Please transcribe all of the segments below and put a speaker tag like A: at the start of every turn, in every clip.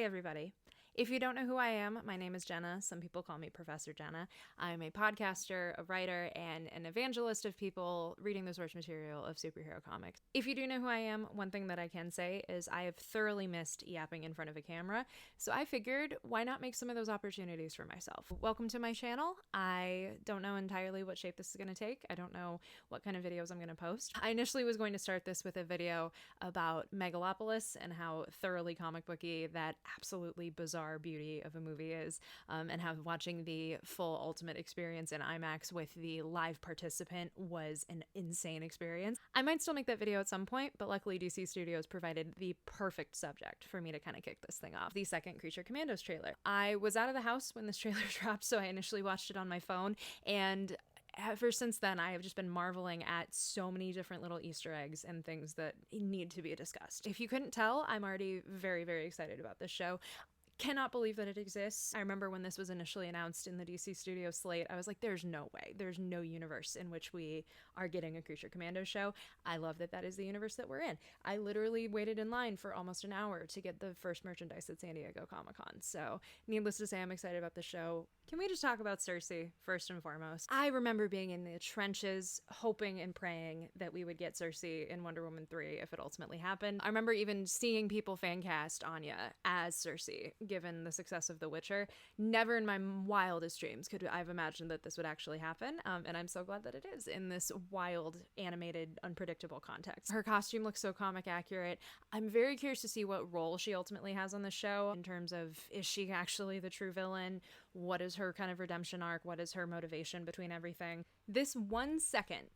A: Hey everybody. If you don't know who I am, my name is Jenna. Some people call me Professor Jenna. I'm a podcaster, a writer, and an evangelist of people reading the source material of superhero comics. If you do know who I am, one thing that I can say is I have thoroughly missed yapping in front of a camera, so I figured why not make some of those opportunities for myself. Welcome to my channel. I don't know entirely what shape this is going to take. I don't know what kind of videos I'm going to post. I initially was going to start this with a video about Megalopolis and how thoroughly comic booky that absolutely bizarre beauty of a movie is, and how watching the full ultimate experience in IMAX with the live participant was an insane experience. I might still make that video at some point, but luckily DC Studios provided the perfect subject for me to kind of kick this thing off. The second Creature Commandos trailer. I was out of the house when this trailer dropped, so I initially watched it on my phone, and ever since then, I have just been marveling at so many different little Easter eggs and things that need to be discussed. If you couldn't tell, I'm already very, very excited about this show. Cannot believe that it exists. I remember when this was initially announced in the DC Studio slate, I was like, there's no way. There's no universe in which we are getting a Creature Commandos show. I love that that is the universe that we're in. I literally waited in line for almost an hour to get the first merchandise at San Diego Comic-Con. So needless to say, I'm excited about the show. Can we just talk about Cersei first and foremost? I remember being in the trenches, hoping and praying that we would get Cersei in Wonder Woman 3 if it ultimately happened. I remember even seeing people fan cast Anya as Cersei, given the success of The Witcher. Never in my wildest dreams could I have imagined that this would actually happen, and I'm so glad that it is in this wild, animated, unpredictable context. Her costume looks so comic accurate. I'm very curious to see what role she ultimately has on the show in terms of, is she actually the true villain? What is her kind of redemption arc? What is her motivation between everything? This 1 second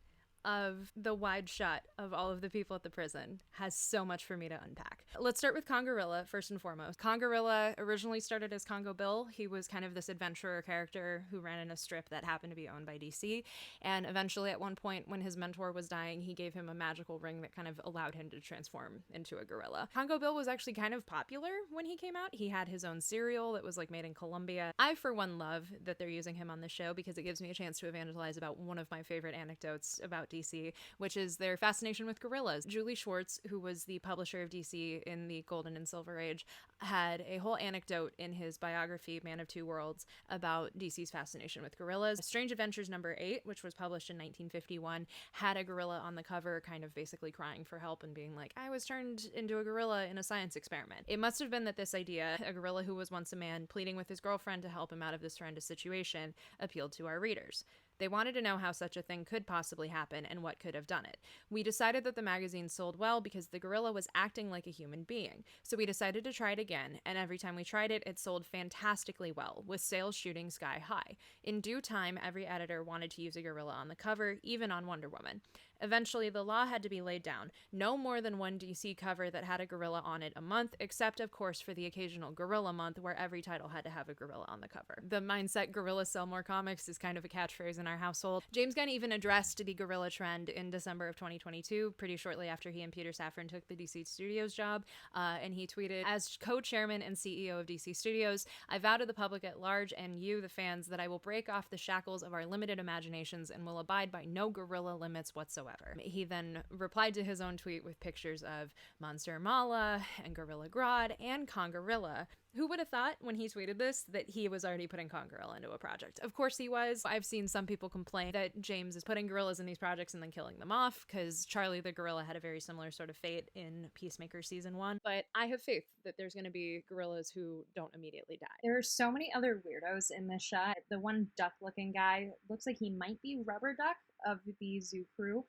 A: of the wide shot of all of the people at the prison has so much for me to unpack. Let's start with Congorilla first and foremost. Congorilla originally started as Congo Bill. He was kind of this adventurer character who ran in a strip that happened to be owned by DC, and eventually at one point when his mentor was dying, he gave him a magical ring that kind of allowed him to transform into a gorilla. Congo Bill was actually kind of popular when he came out. He had his own cereal that was like made in Colombia. I for one love that they're using him on the show because it gives me a chance to evangelize about one of my favorite anecdotes about DC, which is their fascination with gorillas. Julie Schwartz, who was the publisher of DC in the Golden and Silver Age, had a whole anecdote in his biography, Man of Two Worlds, about DC's fascination with gorillas. Strange Adventures #8, which was published in 1951, had a gorilla on the cover kind of basically crying for help and being like, I was turned into a gorilla in a science experiment. It must have been that this idea, a gorilla who was once a man pleading with his girlfriend to help him out of this horrendous situation, appealed to our readers. They wanted to know how such a thing could possibly happen and what could have done it. We decided that the magazine sold well because the gorilla was acting like a human being. So we decided to try it again, and every time we tried it, it sold fantastically well, with sales shooting sky high. In due time, every editor wanted to use a gorilla on the cover, even on Wonder Woman. Eventually, the law had to be laid down. No more than one DC cover that had a gorilla on it a month, except, of course, for the occasional Gorilla Month, where every title had to have a gorilla on the cover. The mindset, gorillas sell more comics, is kind of a catchphrase in our household. James Gunn even addressed the gorilla trend in December of 2022, pretty shortly after he and Peter Safran took the DC Studios job, and he tweeted, as co-chairman and CEO of DC Studios, I vow to the public at large and you, the fans, that I will break off the shackles of our limited imaginations and will abide by no gorilla limits whatsoever. He then replied to his own tweet with pictures of Monsieur Mala and Gorilla Grodd and Congorilla. Who would have thought when he tweeted this that he was already putting Congorilla into a project? Of course he was. I've seen some people complain that James is putting gorillas in these projects and then killing them off, because Charlie the gorilla had a very similar sort of fate in Peacemaker season 1. But I have faith that there's going to be gorillas who don't immediately die. There are so many other weirdos in this shot. The one duck-looking guy looks like he might be Rubber Duck of the Zoo Crew,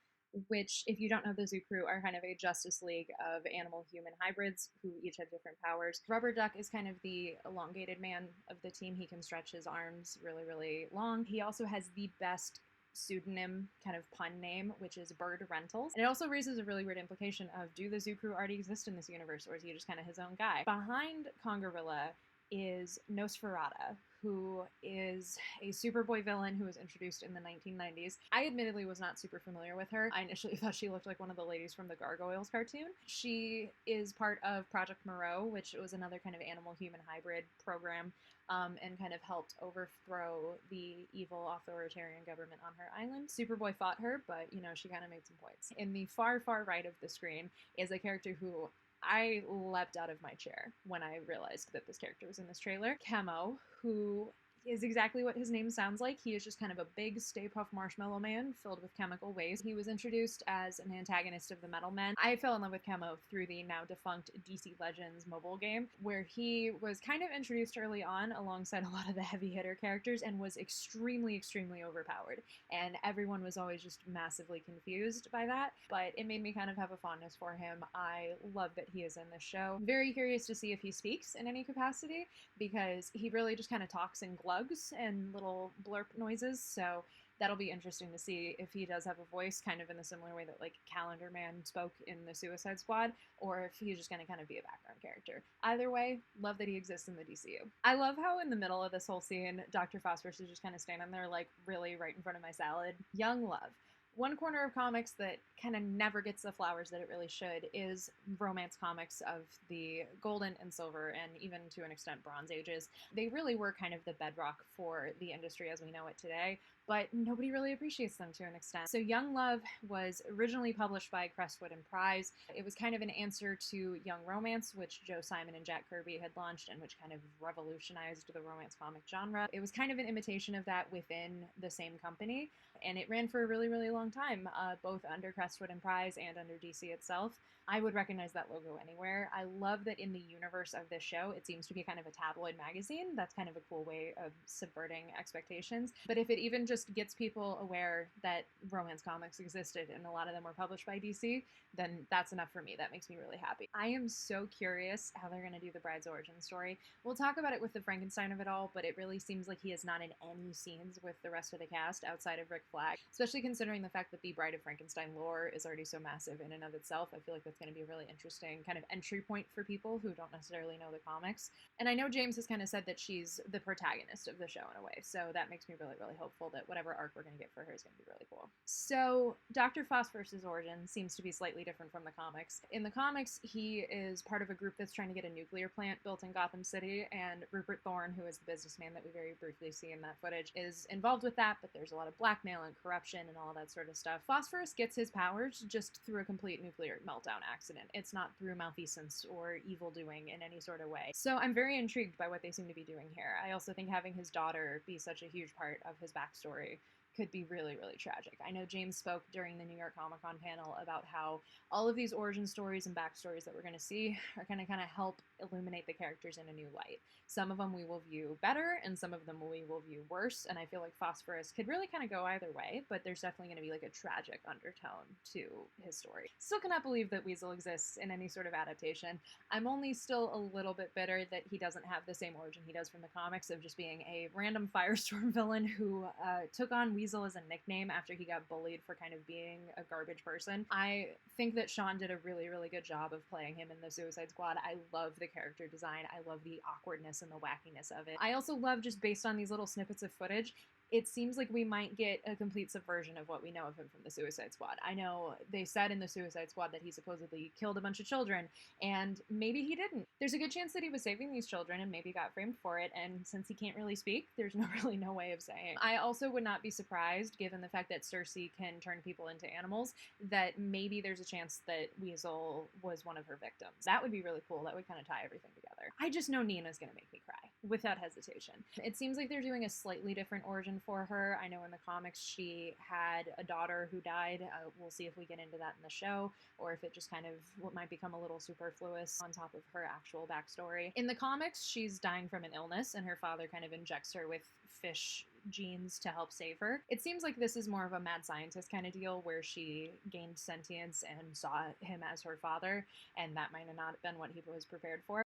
A: which, if you don't know, the Zoo Crew are kind of a Justice League of animal-human hybrids who each have different powers. Rubber Duck is kind of the elongated man of the team. He can stretch his arms really, really long. He also has the best pseudonym kind of pun name, which is Bird Rentals. And it also raises a really weird implication of, do the Zoo Crew already exist in this universe, or is he just kind of his own guy? Behind Congorilla is Nosferatu, who is a Superboy villain who was introduced in the 1990s. I admittedly was not super familiar with her. I initially thought she looked like one of the ladies from the Gargoyles cartoon. She is part of Project Moreau, which was another kind of animal-human hybrid program, and kind of helped overthrow the evil authoritarian government on her island. Superboy fought her, but, you know, she kind of made some points. In the far, far right of the screen is a character who I leapt out of my chair when I realized that this character was in this trailer. Camo, who is exactly what his name sounds like. He is just kind of a big Stay Puft Marshmallow Man filled with chemical waste. He was introduced as an antagonist of the Metal Men. I fell in love with Camo through the now defunct DC Legends mobile game, where he was kind of introduced early on alongside a lot of the heavy hitter characters and was extremely, extremely overpowered. And everyone was always just massively confused by that, but it made me kind of have a fondness for him. I love that he is in this show. Very curious to see if he speaks in any capacity, because he really just kind of talks in glugs and little blurp noises, so that'll be interesting to see if he does have a voice, kind of in the similar way that like Calendar Man spoke in the Suicide Squad, or if he's just going to kind of be a background character. Either way, love that he exists in the DCU. I love how in the middle of this whole scene, Dr. Phosphorus is just kind of standing there like really right in front of my salad. Young love. One corner of comics that kind of never gets the flowers that it really should is romance comics of the Golden and Silver, and even to an extent Bronze Ages. They really were kind of the bedrock for the industry as we know it today, but nobody really appreciates them to an extent. So Young Love was originally published by Crestwood and Prize. It was kind of an answer to Young Romance, which Joe Simon and Jack Kirby had launched and which kind of revolutionized the romance comic genre. It was kind of an imitation of that within the same company, and it ran for a really, really long time, both under Crestwood and Prize and under DC itself. I would recognize that logo anywhere. I love that in the universe of this show, it seems to be kind of a tabloid magazine. That's kind of a cool way of subverting expectations. But if it even just gets people aware that romance comics existed and a lot of them were published by DC, then that's enough for me. That makes me really happy. I am so curious how they're going to do the bride's origin story. We'll talk about it with the Frankenstein of it all, but it really seems like he is not in any scenes with the rest of the cast outside of Rick Flag, especially considering the fact that the Bride of Frankenstein lore is already so massive in and of itself. I feel like that's going to be a really interesting kind of entry point for people who don't necessarily know the comics. And I know James has kind of said that she's the protagonist of the show in a way, so that makes me really, really hopeful that whatever arc we're going to get for her is going to be really cool. So Dr. Phosphorus's origin seems to be slightly different from the comics. In the comics, he is part of a group that's trying to get a nuclear plant built in Gotham City, and Rupert Thorne, who is the businessman that we very briefly see in that footage, is involved with that, but there's a lot of blackmail and corruption and all that sort of stuff. Phosphorus gets his powers just through a complete nuclear meltdown accident. It's not through malfeasance or evil doing in any sort of way. So I'm very intrigued by what they seem to be doing here. I also think having his daughter be such a huge part of his backstory could be really, really tragic. I know James spoke during the New York Comic Con panel about how all of these origin stories and backstories that we're going to see are going to kind of help illuminate the characters in a new light. Some of them we will view better, and some of them we will view worse, and I feel like Phosphorus could really kind of go either way, but there's definitely going to be like a tragic undertone to his story. Still cannot believe that Weasel exists in any sort of adaptation. I'm only still a little bit bitter that he doesn't have the same origin he does from the comics of just being a random Firestorm villain who took on Weasel as a nickname after he got bullied for kind of being a garbage person. I think that Sean did a really, really good job of playing him in the Suicide Squad. I love the character design. I love the awkwardness and the wackiness of it. I also love, just based on these little snippets of footage, it seems like we might get a complete subversion of what we know of him from the Suicide Squad. I know they said in the Suicide Squad that he supposedly killed a bunch of children, and maybe he didn't. There's a good chance that he was saving these children and maybe got framed for it, and since he can't really speak, there's really no way of saying. I also would not be surprised, given the fact that Cersei can turn people into animals, that maybe there's a chance that Weasel was one of her victims. That would be really cool. That would kind of tie everything together. I just know Nina's gonna make me cry, without hesitation. It seems like they're doing a slightly different origin for her. I know in the comics she had a daughter who died. We'll see if we get into that in the show, or if it just kind of what might become a little superfluous on top of her actual backstory. In the comics, she's dying from an illness, and her father kind of injects her with fish genes to help save her. It seems like this is more of a mad scientist kind of deal, where she gained sentience and saw him as her father, and that might have not been what he was prepared for.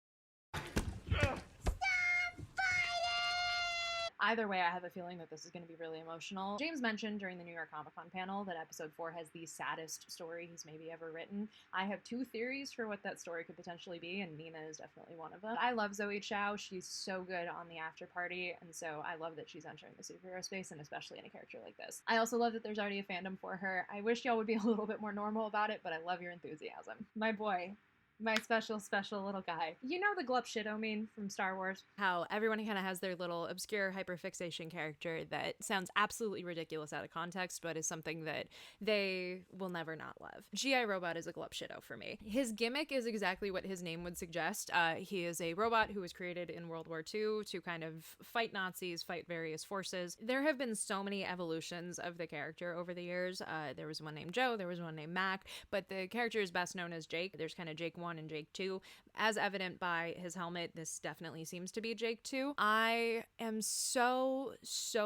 A: Either way, I have a feeling that this is going to be really emotional. James mentioned during the New York Comic Con panel that episode 4 has the saddest story he's maybe ever written. I have 2 theories for what that story could potentially be, and Nina is definitely one of them. I love Zoe Chow. She's so good on the after party, and so I love that she's entering the superhero space, and especially in a character like this. I also love that there's already a fandom for her. I wish y'all would be a little bit more normal about it, but I love your enthusiasm. My boy,
B: My special, special little guy. You know the glup shitto meme from Star Wars?
A: How everyone kind of has their little obscure hyperfixation character that sounds absolutely ridiculous out of context, but is something that they will never not love. G.I. Robot is a glup shitto for me. His gimmick is exactly what his name would suggest. He is a robot who was created in World War II to kind of fight Nazis, fight various forces. There have been so many evolutions of the character over the years. There was one named Joe, there was one named Mac, but the character is best known as Jake. There's kind of Jake 1 and Jake 2. As evident by his helmet, this definitely seems to be Jake 2. I am so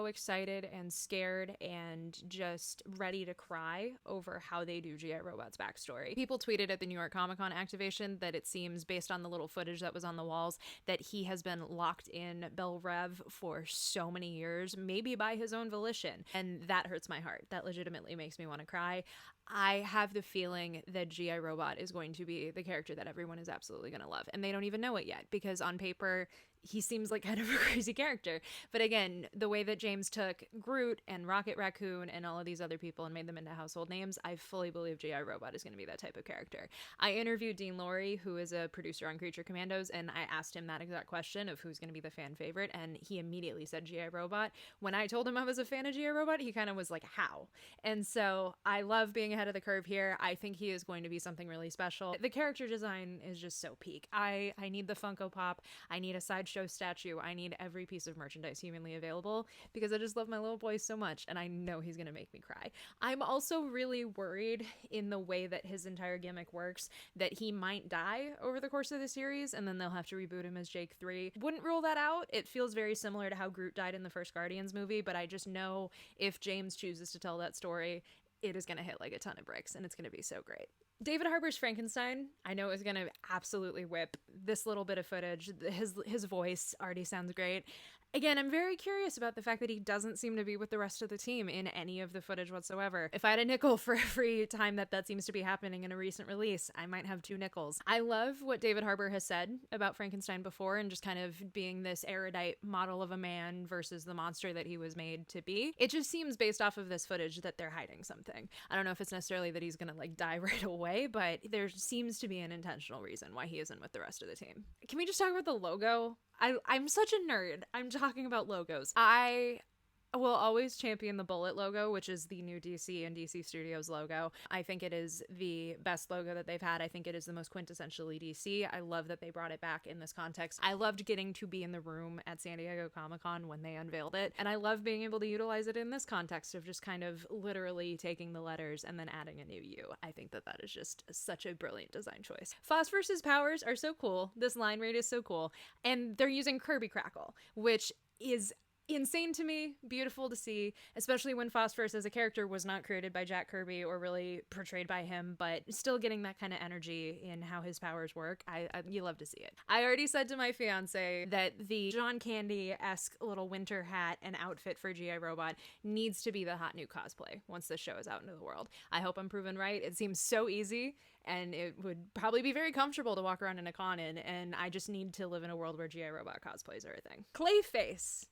A: excited and scared and just ready to cry over how they do G.I. Robot's backstory. People tweeted at the New York Comic Con activation that it seems, based on the little footage that was on the walls, that he has been locked in Bel Rev for so many years, maybe by his own volition. And that hurts my heart. That legitimately makes me want to cry. I have the feeling that G.I. Robot is going to be the character that everyone is absolutely going to love. And they don't even know it yet, because on paper, he seems like kind of a crazy character. But again, the way that James took Groot and Rocket Raccoon and all of these other people and made them into household names, I fully believe G.I. Robot is going to be that type of character. I interviewed Dean Lorey, who is a producer on Creature Commandos, and I asked him that exact question of who's going to be the fan favorite, and he immediately said G.I. Robot. When I told him I was a fan of G.I. Robot, he kind of was like, how? And so I love being ahead of the curve here. I think he is going to be something really special. The character design is just so peak. I need the Funko Pop. I need a sideshow statue. I need every piece of merchandise humanly available, because I just love my little boy so much, and I know he's gonna make me cry. I'm also really worried, in the way that his entire gimmick works, that he might die over the course of the series, and then they'll have to reboot him as Jake 3. Wouldn't rule that out. It feels very similar to how Groot died in the first Guardians movie, but I just know if James chooses to tell that story, it is going to hit like a ton of bricks, and it's going to be so great. David Harbour's Frankenstein, I know, is going to absolutely whip this little bit of footage. His voice already sounds great. Again, I'm very curious about the fact that he doesn't seem to be with the rest of the team in any of the footage whatsoever. If I had a nickel for every time that seems to be happening in a recent release, I might have 2 nickels. I love what David Harbour has said about Frankenstein before, and just kind of being this erudite model of a man versus the monster that he was made to be. It just seems, based off of this footage, that they're hiding something. I don't know if it's necessarily that he's gonna like die right away, but there seems to be an intentional reason why he isn't with the rest of the team. Can we just talk about the logo? I'm such a nerd. I'm talking about logos. I will always champion the Bullet logo, which is the new DC and DC Studios logo. I think it is the best logo that they've had. I think it is the most quintessentially DC. I love that they brought it back in this context. I loved getting to be in the room at San Diego Comic-Con when they unveiled it, and I love being able to utilize it in this context of just kind of literally taking the letters and then adding a new U. I think that is just such a brilliant design choice. Phosphorus's powers are so cool. This line rate is so cool, and they're using Kirby Crackle, which is insane to me, beautiful to see, especially when Phosphorus as a character was not created by Jack Kirby or really portrayed by him, but still getting that kind of energy in how his powers work. You love to see it. I already said to my fiance that the John Candy-esque little winter hat and outfit for G.I. Robot needs to be the hot new cosplay once this show is out into the world. I hope I'm proven right. It seems so easy, and it would probably be very comfortable to walk around in a con in, and I just need to live in a world where G.I. Robot cosplays are a thing. Clayface.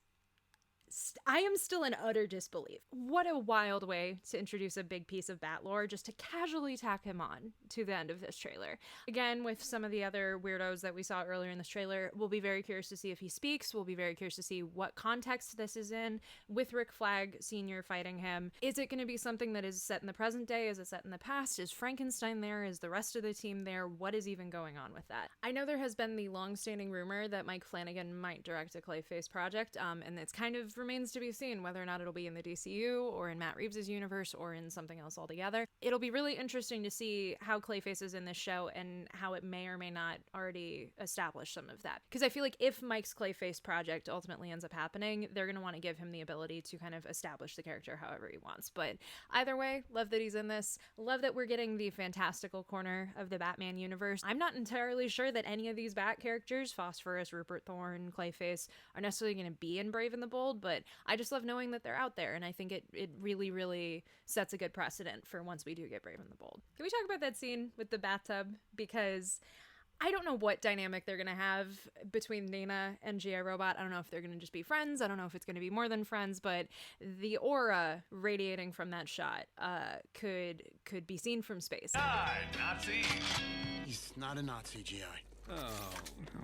A: I am still in utter disbelief. What a wild way to introduce a big piece of Bat lore, just to casually tack him on to the end of this trailer. Again, with some of the other weirdos that we saw earlier in this trailer, we'll be very curious to see if he speaks. We'll be very curious to see what context this is in, with Rick Flag Sr. fighting him. Is it going to be something that is set in the present day? Is it set in the past? Is Frankenstein there? Is the rest of the team there? What is even going on with that? I know there has been the long-standing rumor that Mike Flanagan might direct a Clayface project, and it's kind of remains to be seen whether or not it'll be in the DCU or in Matt Reeves' universe or in something else altogether. It'll be really interesting to see how Clayface is in this show and how it may or may not already establish some of that. Because I feel like if Mike's Clayface project ultimately ends up happening, they're going to want to give him the ability to kind of establish the character however he wants. But either way, love that he's in this. Love that we're getting the fantastical corner of the Batman universe. I'm not entirely sure that any of these Bat characters, Phosphorus, Rupert Thorne, Clayface, are necessarily going to be in Brave and the Bold, but I just love knowing that they're out there, and I think it really, really sets a good precedent for once we do get Brave and the Bold. Can we talk about that scene with the bathtub? Because I don't know what dynamic they're going to have between Nina and G.I. Robot. I don't know if they're going to just be friends. I don't know if it's going to be more than friends, but the aura radiating from that shot could be seen from space.
C: Die, Nazi!
D: He's not a Nazi, G.I.
C: Oh,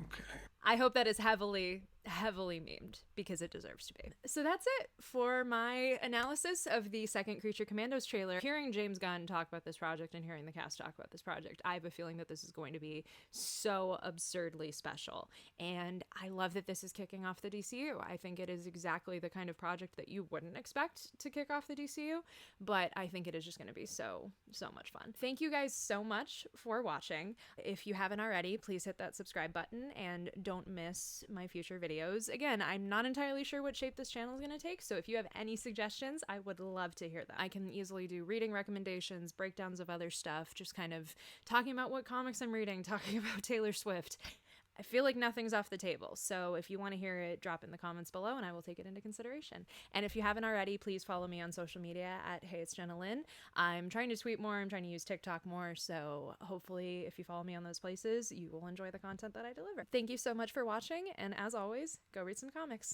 C: okay.
A: I hope that is heavily memed because it deserves to be. So that's it for my analysis of the second Creature Commandos trailer. Hearing James Gunn talk about this project and hearing the cast talk about this project, I have a feeling that this is going to be so absurdly special. And I love that this is kicking off the DCU. I think it is exactly the kind of project that you wouldn't expect to kick off the DCU, but I think it is just going to be so much fun. Thank you guys so much for watching. If you haven't already, please hit that subscribe button and don't miss my future videos. Again, I'm not entirely sure what shape this channel is going to take, so if you have any suggestions, I would love to hear them. I can easily do reading recommendations, breakdowns of other stuff, just kind of talking about what comics I'm reading, talking about Taylor Swift. I feel like nothing's off the table, so if you want to hear it, drop in the comments below and I will take it into consideration. And if you haven't already, please follow me on social media at Hey It's Jenna Lynn. I'm trying to tweet more, I'm trying to use TikTok more, so hopefully if you follow me on those places, you will enjoy the content that I deliver. Thank you so much for watching, and as always, go read some comics.